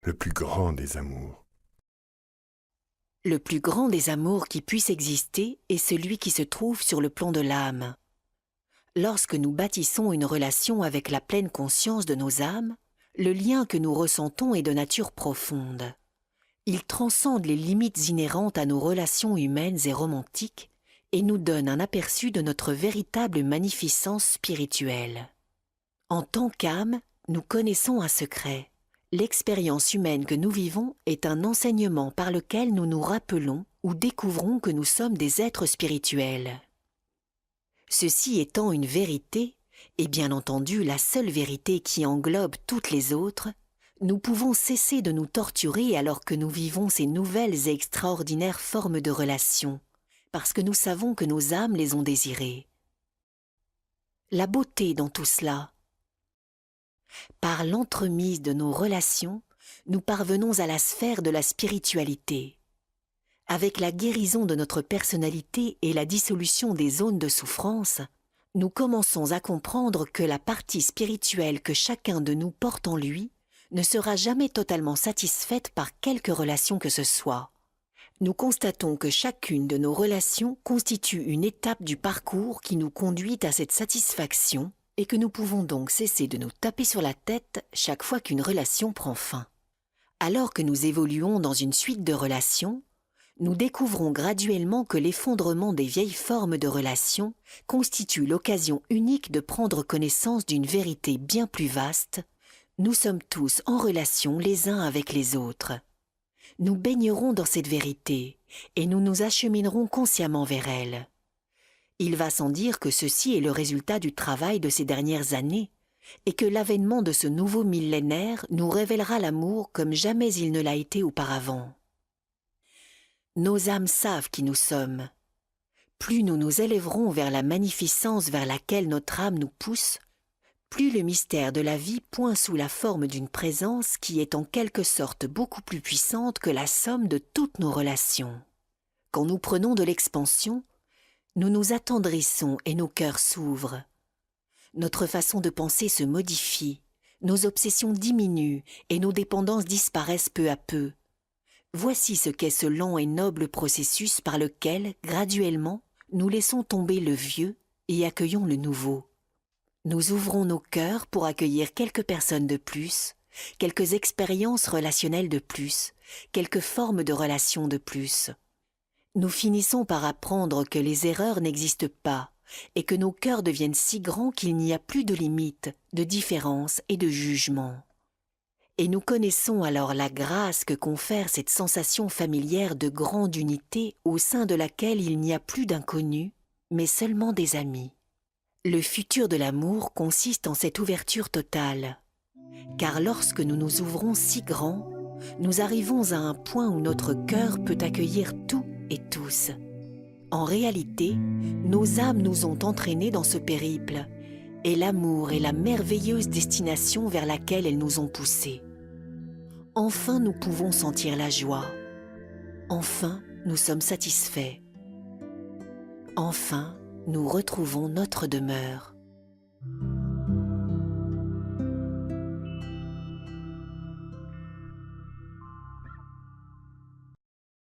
le plus grand des amours. Le plus grand des amours qui puisse exister est celui qui se trouve sur le plan de l'âme. Lorsque nous bâtissons une relation avec la pleine conscience de nos âmes, le lien que nous ressentons est de nature profonde. Il transcende les limites inhérentes à nos relations humaines et romantiques et nous donne un aperçu de notre véritable magnificence spirituelle. En tant qu'âme, nous connaissons un secret. L'expérience humaine que nous vivons est un enseignement par lequel nous nous rappelons ou découvrons que nous sommes des êtres spirituels. Ceci étant une vérité, et bien entendu la seule vérité qui englobe toutes les autres, nous pouvons cesser de nous torturer alors que nous vivons ces nouvelles et extraordinaires formes de relations, parce que nous savons que nos âmes les ont désirées. La beauté dans tout cela. Par l'entremise de nos relations, nous parvenons à la sphère de la spiritualité. Avec la guérison de notre personnalité et la dissolution des zones de souffrance, nous commençons à comprendre que la partie spirituelle que chacun de nous porte en lui ne sera jamais totalement satisfaite par quelque relation que ce soit. Nous constatons que chacune de nos relations constitue une étape du parcours qui nous conduit à cette satisfaction et que nous pouvons donc cesser de nous taper sur la tête chaque fois qu'une relation prend fin. Alors que nous évoluons dans une suite de relations, nous découvrons graduellement que l'effondrement des vieilles formes de relations constitue l'occasion unique de prendre connaissance d'une vérité bien plus vaste. Nous sommes tous en relation les uns avec les autres. Nous baignerons dans cette vérité et nous nous acheminerons consciemment vers elle. Il va sans dire que ceci est le résultat du travail de ces dernières années et que l'avènement de ce nouveau millénaire nous révélera l'amour comme jamais il ne l'a été auparavant. Nos âmes savent qui nous sommes. Plus nous nous élèverons vers la magnificence vers laquelle notre âme nous pousse, plus le mystère de la vie pointe sous la forme d'une présence qui est en quelque sorte beaucoup plus puissante que la somme de toutes nos relations. Quand nous prenons de l'expansion, nous nous attendrissons et nos cœurs s'ouvrent. Notre façon de penser se modifie, nos obsessions diminuent et nos dépendances disparaissent peu à peu. Voici ce qu'est ce lent et noble processus par lequel, graduellement, nous laissons tomber le vieux et accueillons le nouveau. Nous ouvrons nos cœurs pour accueillir quelques personnes de plus, quelques expériences relationnelles de plus, quelques formes de relations de plus. Nous finissons par apprendre que les erreurs n'existent pas et que nos cœurs deviennent si grands qu'il n'y a plus de limites, de différences et de jugements. Et nous connaissons alors la grâce que confère cette sensation familière de grande unité au sein de laquelle il n'y a plus d'inconnus, mais seulement des amis. Le futur de l'amour consiste en cette ouverture totale, car lorsque nous nous ouvrons si grand, nous arrivons à un point où notre cœur peut accueillir tout et tous. En réalité, nos âmes nous ont entraînés dans ce périple, et l'amour est la merveilleuse destination vers laquelle elles nous ont poussés. Enfin, nous pouvons sentir la joie. Enfin, nous sommes satisfaits. Enfin, nous retrouvons notre demeure.